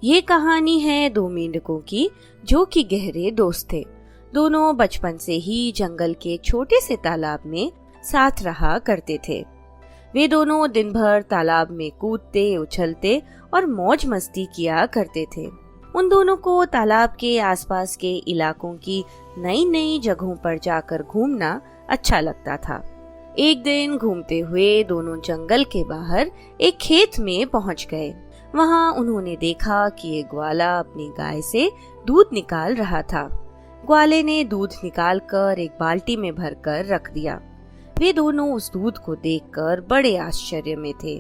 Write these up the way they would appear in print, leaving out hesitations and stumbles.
ये कहानी है दो मेंढकों की जो कि गहरे दोस्त थे। दोनों बचपन से ही जंगल के छोटे से तालाब में साथ रहा करते थे। वे दोनों दिन भर तालाब में कूदते उछलते और मौज मस्ती किया करते थे। उन दोनों को तालाब के आसपास के इलाकों की नई नई जगहों पर जाकर घूमना अच्छा लगता था। एक दिन घूमते हुए दोनों जंगल के बाहर एक खेत में पहुंच गए। वहां उन्होंने देखा कि एक ग्वाला अपनी गाय से दूध निकाल रहा था। ग्वाले ने दूध निकालकर एक बाल्टी में भरकर रख दिया। वे दोनों उस दूध को देखकर बड़े आश्चर्य में थे,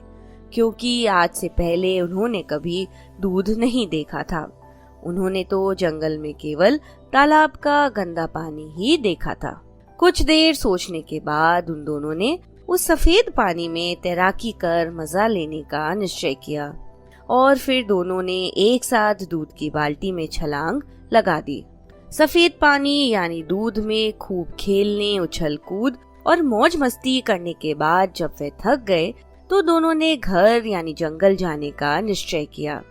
क्योंकि आज से पहले उन्होंने कभी दूध नहीं देखा था। उन्होंने तो जंगल में केवल तालाब का गंदा पानी ही देखा था। कुछ देर सोचने के बाद उन दोनों ने उस सफेद पानी में तैराकी कर मजा लेने का निश्चय किया और फिर दोनों ने एक साथ दूध की बाल्टी में छलांग लगा दी। सफेद पानी यानी दूध में खूब खेलने, उछल कूद और मौज मस्ती करने के बाद जब वे थक गए तो दोनों ने घर यानी जंगल जाने का निश्चय किया।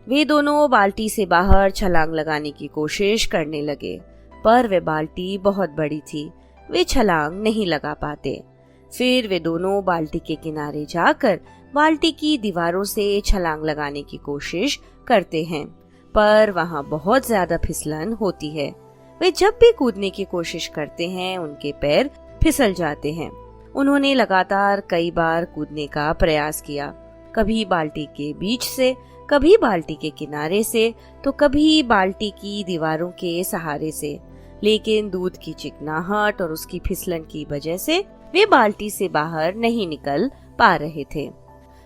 वे दोनों बाल्टी से बाहर छलांग लगाने की कोशिश करने लगे, पर वे बाल्टी बहुत बड़ी थी, वे छलांग नहीं लगा पाते। फिर वे दोनों बाल्टी के किनारे जाकर बाल्टी की दीवारों से छलांग लगाने की कोशिश करते हैं, पर वहाँ बहुत ज्यादा फिसलन होती है। वे जब भी कूदने की कोशिश करते हैं उनके पैर फिसल जाते हैं। उन्होंने लगातार कई बार कूदने का प्रयास किया, कभी बाल्टी के बीच से, कभी बाल्टी के किनारे से, तो कभी बाल्टी की दीवारों के सहारे से, लेकिन दूध की चिकनाहट और उसकी फिसलन की वजह से वे बाल्टी से बाहर नहीं निकल पा रहे थे।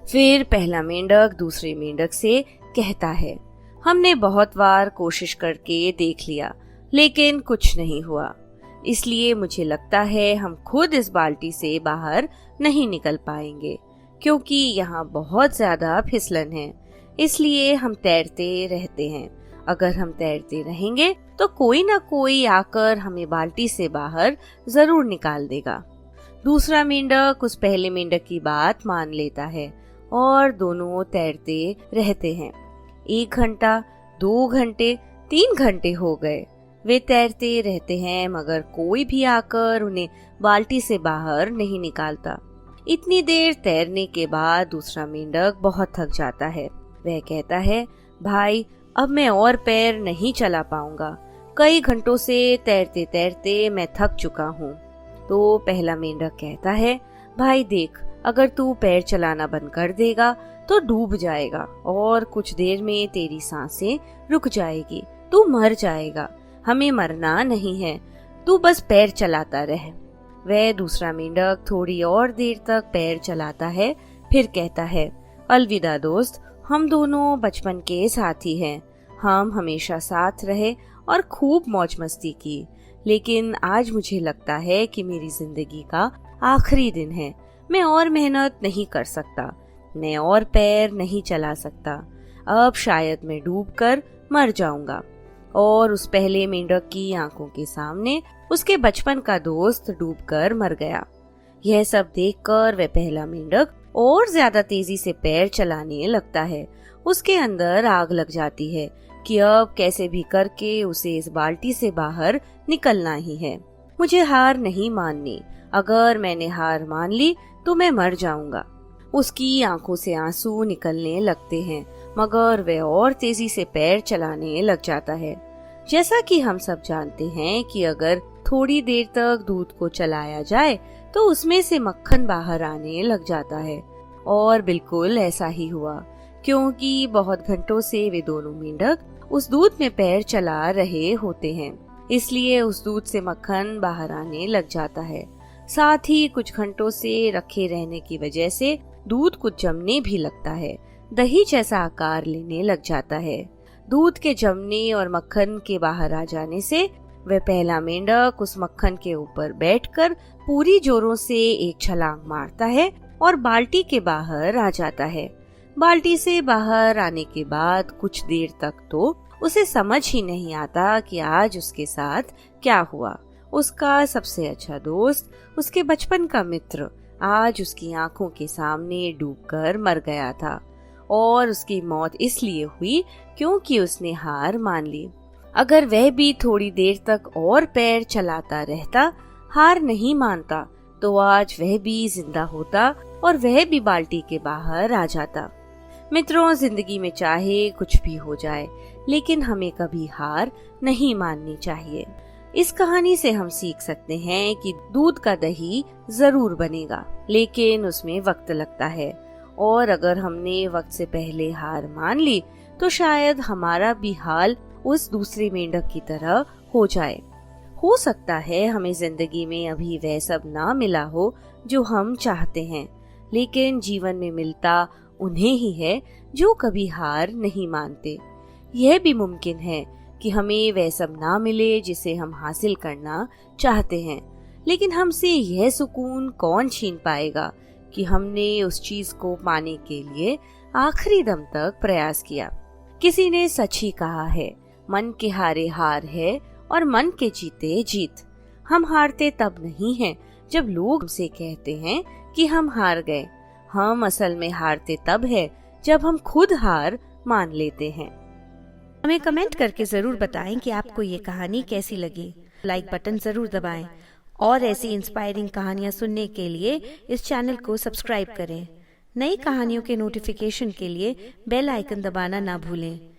फिर पहला मेंढक दूसरे मेंढक से कहता है, हमने बहुत बार कोशिश करके देख लिया लेकिन कुछ नहीं हुआ, इसलिए मुझे लगता है हम खुद इस बाल्टी से बाहर नहीं निकल पाएंगे, क्योंकि यहाँ बहुत ज्यादा फिसलन है, इसलिए हम तैरते रहते हैं। अगर हम तैरते रहेंगे तो कोई ना कोई आकर हमें बाल्टी से बाहर जरूर निकाल देगा। दूसरा मेंढक उस पहले मेंढक की बात मान लेता है और दोनों तैरते रहते हैं। 1 घंटा, 2 घंटे, 3 घंटे हो गए। वे तैरते रहते हैं मगर कोई भी आकर उन्हें बाल्टी से बाहर नहीं निकालता। इतनी देर तैरने के बाद दूसरा मेंढक बहुत थक जाता है। वह कहता है, भाई अब मैं और पैर नहीं चला पाऊंगा, कई घंटों से तैरते तैरते मैं थक चुका हूँ। तो पहला मेंढक कहता है, भाई देख, अगर तू पैर चलाना बंद कर देगा तो डूब जाएगा और कुछ देर में तेरी सांसें रुक जाएगी, तू मर जाएगा। हमें मरना नहीं है, तू बस पैर चलाता रह। वह दूसरा मेंढक थोड़ी और देर तक पैर चलाता है, फिर कहता है, अलविदा दोस्त, हम दोनों बचपन के साथी हैं। हम हमेशा साथ रहे और खूब मौज मस्ती की, लेकिन आज मुझे लगता है कि मेरी जिंदगी का आखिरी दिन है। मैं और मेहनत नहीं कर सकता, मैं और पैर नहीं चला सकता। अब शायद मैं डूबकर मर जाऊंगा। और उस पहले मेंढक की आंखों के सामने उसके बचपन का दोस्त डूबकर मर गया। यह सब देखकर वह पहला मेंढक और ज्यादा तेजी से पैर चलाने लगता है। उसके अंदर आग लग जाती है कि अब कैसे भी करके उसे इस बाल्टी से बाहर निकलना ही है। मुझे हार नहीं माननी, अगर मैंने हार मान ली तो मैं मर जाऊंगा। उसकी आंखों से आंसू निकलने लगते हैं, मगर वह और तेजी से पैर चलाने लग जाता है। जैसा कि हम सब जानते हैं कि अगर थोड़ी देर तक दूध को चलाया जाए तो उसमें से मक्खन बाहर आने लग जाता है, और बिल्कुल ऐसा ही हुआ, क्योंकि बहुत घंटों से वे दोनों मेंढक उस दूध में पैर चला रहे होते हैं, इसलिए उस दूध से मक्खन बाहर आने लग जाता है। साथ ही कुछ घंटों से रखे रहने की वजह से दूध कुछ जमने भी लगता है, दही जैसा आकार लेने लग जाता है। दूध के जमने और मक्खन के बाहर आ जाने से वह पहला मेंढक उस मक्खन के ऊपर बैठकर पूरी जोरों से एक छलांग मारता है और बाल्टी के बाहर आ जाता है। बाल्टी से बाहर आने के बाद कुछ देर तक तो उसे समझ ही नहीं आता कि आज उसके साथ क्या हुआ। उसका सबसे अच्छा दोस्त, उसके बचपन का मित्र, आज उसकी आंखों के सामने डूबकर मर गया था और उसकी मौत इसलिए हुई क्योंकि उसने हार मान ली। अगर वह भी थोड़ी देर तक और पैर चलाता रहता, हार नहीं मानता, तो आज वह भी जिंदा होता और वह भी बाल्टी के बाहर आ जाता। मित्रों, जिंदगी में चाहे कुछ भी हो जाए, लेकिन हमें कभी हार नहीं माननी चाहिए। इस कहानी से हम सीख सकते हैं कि दूध का दही जरूर बनेगा, लेकिन उसमें वक्त लगता है, और अगर हमने वक्त से पहले हार मान ली तो शायद हमारा भी हाल उस दूसरे मेंढक की तरह हो जाए। हो सकता है हमें जिंदगी में अभी वह सब ना मिला हो जो हम चाहते हैं, लेकिन जीवन में मिलता उन्हें ही है जो कभी हार नहीं मानते। यह भी मुमकिन है कि हमें वह सब ना मिले जिसे हम हासिल करना चाहते हैं, लेकिन हमसे यह सुकून कौन छीन पाएगा कि हमने उस चीज को पाने के लिए आखिरी दम तक प्रयास किया। किसी ने सच ही कहा है, मन के हारे हार है और मन के जीते जीत। हम हारते तब नहीं हैं जब लोग हमसे कहते हैं कि हम हार गए। हम असल में हारते तब है जब हम खुद हार मान लेते हैं। हमें कमेंट करके जरूर बताएं कि आपको ये कहानी कैसी लगी। लाइक बटन जरूर दबाएं और ऐसी इंस्पायरिंग कहानियाँ सुनने के लिए इस चैनल को सब्सक्राइब करें। नई कहानियों के नोटिफिकेशन के लिए बेल आइकन दबाना ना भूलें।